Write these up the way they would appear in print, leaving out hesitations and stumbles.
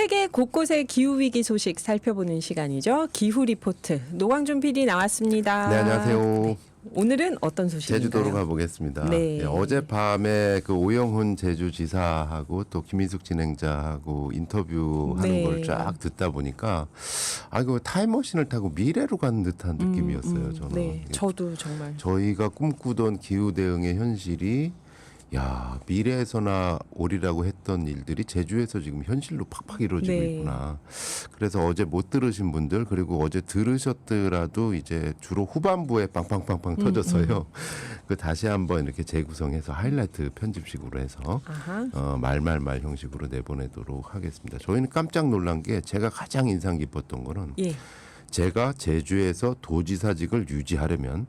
세계 곳곳의 기후위기 소식 살펴보는 시간이죠. 기후리포트. 노광준 PD 나왔습니다. 네, 안녕하세요. 오늘은 어떤 소식인가요? 제주도로 가보겠습니다. 네. 어젯밤에 그 오영훈 제주지사하고 또 김인숙 진행자하고 인터뷰하는 네. 걸 쫙 듣다 보니까 그 타임머신을 타고 미래로 간 듯한 느낌이었어요. 저는. 네, 저도 정말. 저희가 꿈꾸던 기후 대응의 현실이 미래에서나 오리라고 했던 일들이 제주에서 지금 현실로 팍팍 이루어지고 네. 있구나. 그래서 어제 못 들으신 분들 그리고 어제 들으셨더라도 이제 주로 후반부에 빵빵빵빵 터져서요. 그 다시 한번 이렇게 재구성해서 하이라이트 편집식으로 해서 아하. 말말말 형식으로 내보내도록 하겠습니다. 저희는 깜짝 놀란 게 제가 가장 인상 깊었던 거는 예. 제가 제주에서 도지사직을 유지하려면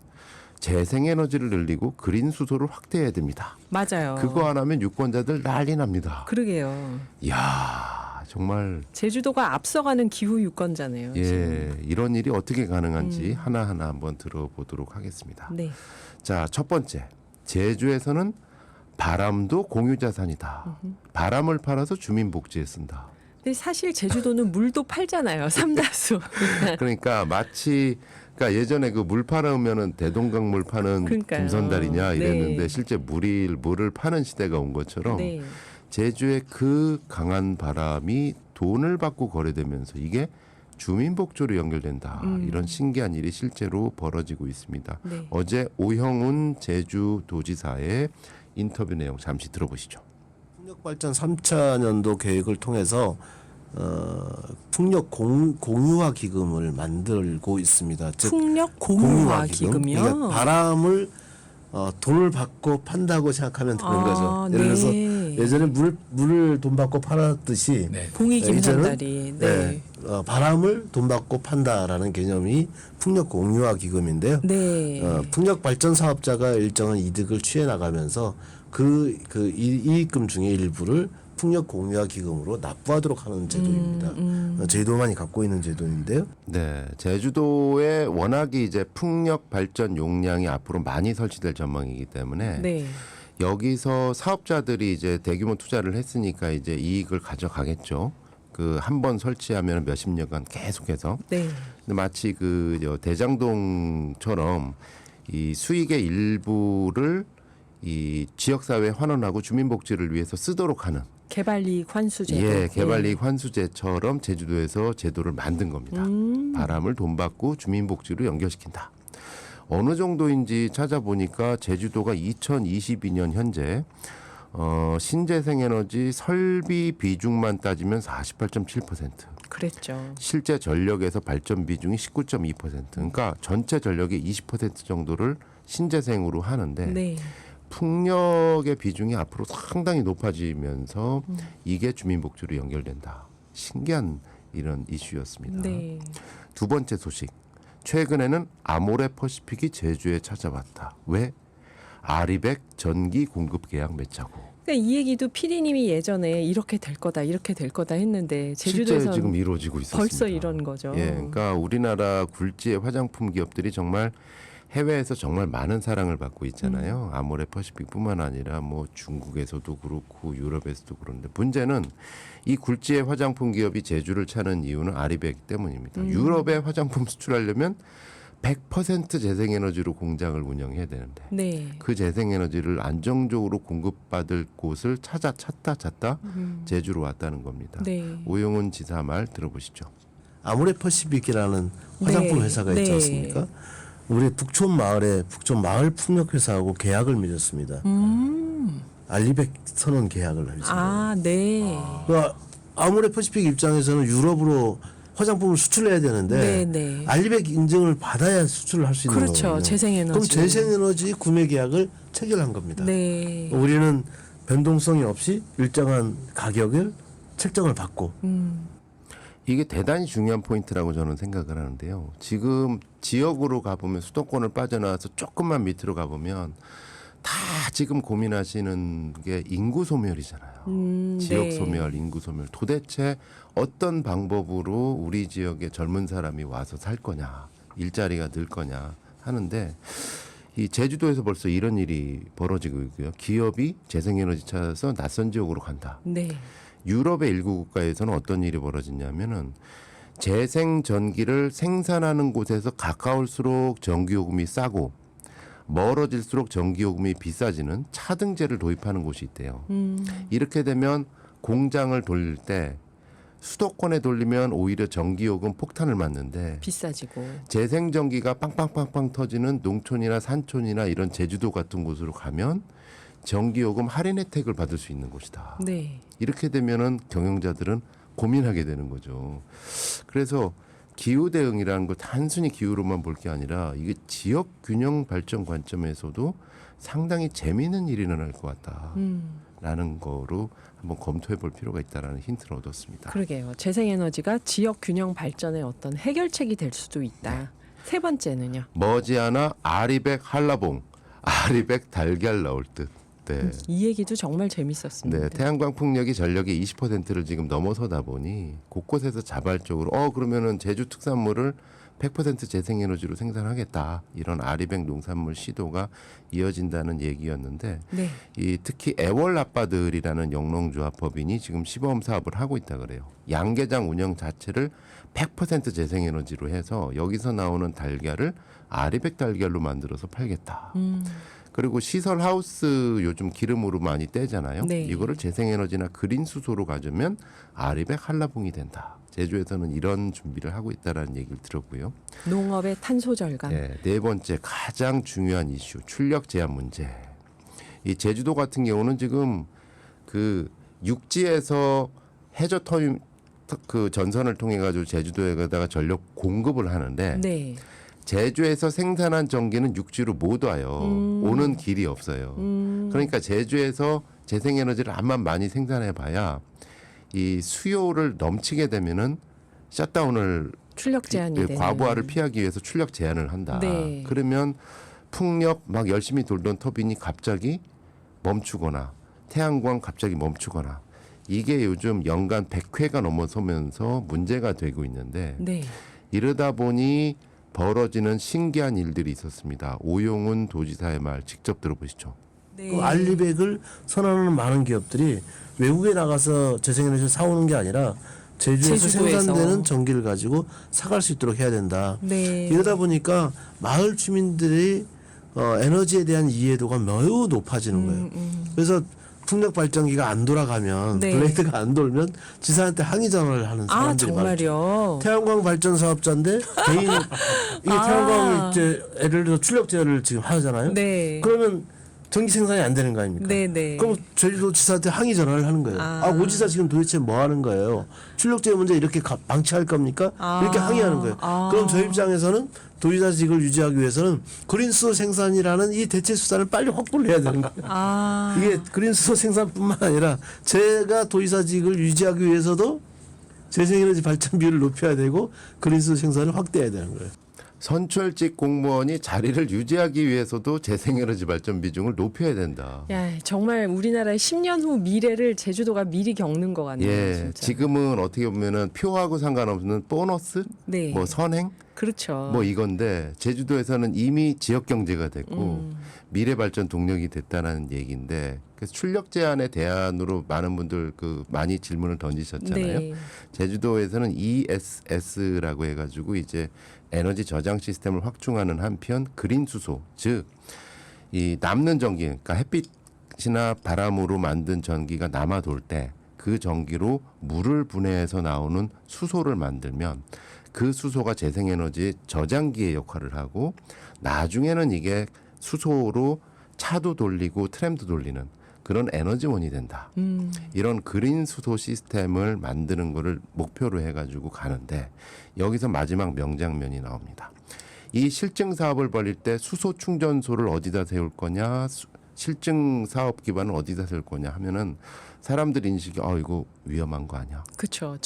재생에너지를 늘리고 그린 수소를 확대해야 됩니다. 맞아요. 그거 안 하면 유권자들 난리 납니다. 그러게요. 이야, 정말 제주도가 앞서가는 기후 유권자네요. 지금. 이런 일이 어떻게 가능한지 하나하나 한번 들어보도록 하겠습니다. 네. 자, 첫 번째. 제주에서는 바람도 공유자산이다. 바람을 팔아서 주민복지에 쓴다. 근데 사실 제주도는 물도 팔잖아요. 삼다수. 그러니까 마치 예전에 그 물 팔으면은 대동강물 파는 그러니까요. 김선달이냐 이랬는데 네. 실제 물을 파는 시대가 온 것처럼 네. 제주의 그 강한 바람이 돈을 받고 거래되면서 이게 주민복지로 연결된다. 이런 신기한 일이 실제로 벌어지고 있습니다. 네. 어제 오형훈 제주도지사의 인터뷰 내용 잠시 들어보시죠. 풍력발전 3차 년도 계획을 통해서 풍력 공유화 기금을 만들고 있습니다. 즉 풍력 공유화 기금이요. 그러니까 바람을 돈을 받고 판다고 생각하면 되는 거죠. 예를 들어서 네. 예전에 물을 돈 받고 팔았듯이 봉이 이제는 김선달이. 네. 바람을 돈 받고 판다라는 개념이 풍력 공유화 기금인데요. 네. 풍력 발전 사업자가 일정한 이득을 취해 나가면서 그 이익금 중에 일부를 풍력 공유화 기금으로 납부하도록 하는 제도입니다. 제도만이 갖고 있는 제도인데요. 네, 제주도에 워낙에 이제 풍력 발전 용량이 앞으로 많이 설치될 전망이기 때문에 네. 여기서 사업자들이 이제 대규모 투자를 했으니까 이제 이익을 가져가겠죠. 그 한 번 설치하면 몇십 년간 계속해서. 네. 근데 마치 대장동처럼 이 수익의 일부를 이 지역사회에 환원하고 주민복지를 위해서 쓰도록 하는 개발이익 환수제. 개발이익 환수제처럼 제주도에서 제도를 만든 겁니다. 바람을 돈 받고 주민복지로 연결시킨다. 어느 정도인지 찾아보니까 제주도가 2022년 현재 신재생에너지 설비 비중만 따지면 48.7%. 그랬죠. 실제 전력에서 발전 비중이 19.2%. 그러니까 전체 전력의 20% 정도를 신재생으로 하는데 네. 풍력의 비중이 앞으로 상당히 높아지면서 이게 주민복지로 연결된다. 신기한 이런 이슈였습니다. 네. 두 번째 소식. 최근에는 아모레 퍼시픽이 제주에 찾아왔다. 왜? 아리백 전기 공급 계약 맺자고. 그러니까 이 얘기도 PD님이 예전에 이렇게 될 거다 했는데 실제 제주도에서 지금 이루어지고 있었습니다. 벌써 이런 거죠. 그러니까 우리나라 굴지의 화장품 기업들이 정말 해외에서 정말 많은 사랑을 받고 있잖아요. 아모레 퍼시픽뿐만 아니라 뭐 중국에서도 그렇고 유럽에서도 그런데 문제는 이 굴지의 화장품 기업이 제주를 찾는 이유는 아리백 때문입니다. 유럽에 화장품 수출하려면 100% 재생에너지로 공장을 운영해야 되는데 네. 그 재생에너지를 안정적으로 공급받을 곳을 찾다 제주로 왔다는 겁니다. 네. 오영훈 지사 말 들어보시죠. 아모레 퍼시픽이라는 화장품 네. 회사가 있지 네. 않습니까? 우리 북촌 마을 풍력 회사하고 계약을 맺었습니다. 알리백 선언 계약을 맺었습니다. 아, 네. 그러니까 아모레 퍼시픽 입장에서는 유럽으로 화장품을 수출해야 되는데 네. 알리백 인증을 받아야 수출을 할 수 있는 그렇죠. 거거든요. 재생에너지. 그럼 재생에너지 구매 계약을 체결한 겁니다. 네. 우리는 변동성이 없이 일정한 가격을 책정을 받고 이게 대단히 중요한 포인트라고 저는 생각을 하는데요. 지금 지역으로 가보면 수도권을 빠져나와서 조금만 밑으로 가보면 다 지금 고민하시는 게 인구 소멸이잖아요. 지역 네. 소멸, 인구 소멸. 도대체 어떤 방법으로 우리 지역에 젊은 사람이 와서 살 거냐, 일자리가 늘 거냐 하는데 이 제주도에서 벌써 이런 일이 벌어지고 있고요. 기업이 재생에너지 찾아서 낯선 지역으로 간다. 네. 유럽의 일부 국가에서는 어떤 일이 벌어지냐면은 재생 전기를 생산하는 곳에서 가까울수록 전기요금이 싸고 멀어질수록 전기요금이 비싸지는 차등제를 도입하는 곳이 있대요. 이렇게 되면 공장을 돌릴 때 수도권에 돌리면 오히려 전기요금 폭탄을 맞는데 비싸지고. 재생전기가 빵빵빵빵 터지는 농촌이나 산촌이나 이런 제주도 같은 곳으로 가면 전기요금 할인 혜택을 받을 수 있는 곳이다. 네. 이렇게 되면은 경영자들은 고민하게 되는 거죠. 그래서 기후 대응이라는 거 단순히 기후로만 볼 게 아니라 이게 지역 균형 발전 관점에서도 상당히 재미있는 일이 일어날 것 같다라는 거로 한번 검토해 볼 필요가 있다라는 힌트를 얻었습니다. 그러게요. 재생에너지가 지역 균형 발전의 어떤 해결책이 될 수도 있다. 네. 세 번째는요. 머지않아 아리백 한라봉, 아리백 달걀 나올 듯. 네. 이 얘기도 정말 재밌었습니다. 네, 태양광 풍력이 전력의 20%를 지금 넘어서다 보니 곳곳에서 자발적으로 그러면은 제주 특산물을 100% 재생에너지로 생산하겠다 이런 아리백 농산물 시도가 이어진다는 얘기였는데 네. 이 특히 애월 아빠들이라는 영농조합 법인이 지금 시범 사업을 하고 있다 그래요. 양계장 운영 자체를 100% 재생에너지로 해서 여기서 나오는 달걀을 아리백 달걀로 만들어서 팔겠다. 그리고 시설 하우스 요즘 기름으로 많이 떼잖아요. 네. 이거를 재생에너지나 그린 수소로 가져면 아리백 한라봉이 된다. 제주에서는 이런 준비를 하고 있다라는 얘기를 들었고요. 농업의 탄소 절감. 네 번째 가장 중요한 이슈 출력 제한 문제. 이 제주도 같은 경우는 지금 그 육지에서 해저 터임 그 전선을 통해 가지고 제주도에다가 전력 공급을 하는데 네. 제주에서 생산한 전기는 육지로 못 와요. 오는 길이 없어요. 그러니까 제주에서 재생에너지를 암만 많이 생산해봐야 이 수요를 넘치게 되면은 셧다운을 출력 제한이 되는. 과부하를 피하기 위해서 출력 제한을 한다. 네. 그러면 풍력 막 열심히 돌던 터빈이 갑자기 멈추거나 태양광 갑자기 멈추거나 이게 요즘 연간 100회가 넘어서면서 문제가 되고 있는데 네. 이러다 보니 벌어지는 신기한 일들이 있었습니다. 오용훈 도지사의 말 직접 들어보시죠. 네. 그 알리백을 선언하는 많은 기업들이 외국에 나가서 재생에너지를 사오는 게 아니라 제주에서 제주도에서. 생산되는 전기를 가지고 사갈 수 있도록 해야 된다. 네. 이러다 보니까 마을 주민들이 에너지에 대한 이해도가 매우 높아지는 거예요. 그래서 풍력 발전기가 안 돌아가면 네. 블레이드가 안 돌면 지사한테 항의 전화를 하는 아, 사람들이 많죠. 정말요? 태양광 발전 사업자인데 개인 이게 태양광 이제 예를 들어 출력 제한을 지금 하잖아요. 네. 그러면 전기 생산이 안 되는 거 아닙니까? 네, 네. 그럼 제주도 지사한테 항의 전화를 하는 거예요. 오 지사 지금 도대체 뭐 하는 거예요? 출력제 문제 이렇게 방치할 겁니까? 이렇게 항의하는 거예요. 그럼 저희 입장에서는 도지사직을 유지하기 위해서는 그린수소 생산이라는 이 대체 수단을 빨리 확보를 해야 되는 거예요. 이게 그린수소 생산뿐만 아니라 제가 도지사직을 유지하기 위해서도 재생에너지 발전 비율을 높여야 되고 그린수소 생산을 확대해야 되는 거예요. 선출직 공무원이 자리를 유지하기 위해서도 재생에너지 발전 비중을 높여야 된다. 야, 정말 우리나라의 10년 후 미래를 제주도가 미리 겪는 것 같네요. 예, 진짜. 지금은 어떻게 보면은 표하고 상관없는 보너스, 네. 뭐 선행, 그렇죠. 뭐 이건데 제주도에서는 이미 지역 경제가 됐고 미래 발전 동력이 됐다는 얘기인데 그래서 출력 제한의 대안으로 많은 분들 많이 질문을 던지셨잖아요. 네. 제주도에서는 ESS라고 해가지고 이제 에너지 저장 시스템을 확충하는 한편 그린 수소 즉 이 남는 전기 그러니까 햇빛이나 바람으로 만든 전기가 남아 돌 때 그 전기로 물을 분해해서 나오는 수소를 만들면 그 수소가 재생에너지 저장기의 역할을 하고 나중에는 이게 수소로 차도 돌리고 트램도 돌리는 그런 에너지원이 된다. 이런 그린 수소 시스템을 만드는 거를 목표로 해가지고 가는데 여기서 마지막 명장면이 나옵니다. 이 실증 사업을 벌일 때 수소 충전소를 어디다 세울 거냐, 실증 사업 기반을 어디다 세울 거냐 하면은 사람들 인식이 이거 위험한 거 아니야. 그렇죠.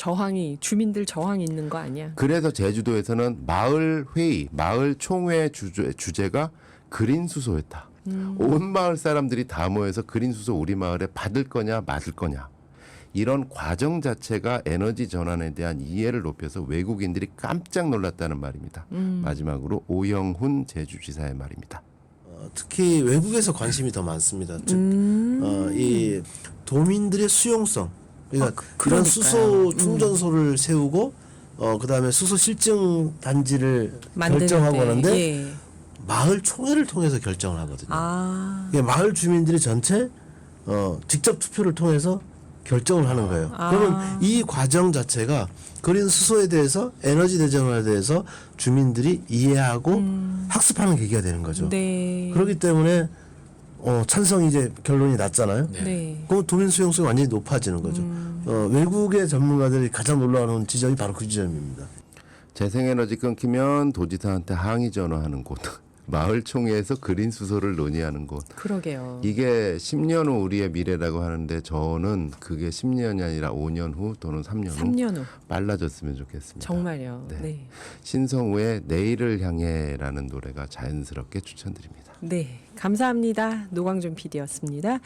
주민들 저항이 있는 거 아니야. 그래서 제주도에서는 마을 회의, 마을 총회 주제가 그린 수소였다. 온 마을 사람들이 다 모여서 그린 수소 우리 마을에 받을 거냐 맞을 거냐. 이런 과정 자체가 에너지 전환에 대한 이해를 높여서 외국인들이 깜짝 놀랐다는 말입니다. 마지막으로 오영훈 제주지사의 말입니다. 특히 외국에서 관심이 더 많습니다. 즉, 이 도민들의 수용성, 그러니까 그러니까요. 그런 수소 충전소를 세우고 그다음에 수소 실증 단지를 결정하고 하는데 예. 마을 총회를 통해서 결정을 하거든요. 아. 이게 마을 주민들이 전체 직접 투표를 통해서 결정을 하는 거예요. 아. 그러면 이 과정 자체가 그린 수소에 대해서 에너지 대전환에 대해서 주민들이 이해하고 학습하는 계기가 되는 거죠. 네. 그렇기 때문에 찬성이 이제 결론이 났잖아요. 네. 그럼 도민 수용성이 완전히 높아지는 거죠. 외국의 전문가들이 가장 놀라워하는 지점이 바로 그 지점입니다. 재생에너지 끊기면 도지사한테 항의 전화하는 곳, 마을 총회에서 그린 수소를 논의하는 곳. 그러게요. 이게 10년 후 우리의 미래라고 하는데 저는 그게 10년이 아니라 5년 후 또는 3년 후 3년 후. 빨라졌으면 좋겠습니다. 정말요. 네. 네. 신성우의 내일을 향해라는 노래가 자연스럽게 추천드립니다. 네. 감사합니다. 노광준 PD였습니다.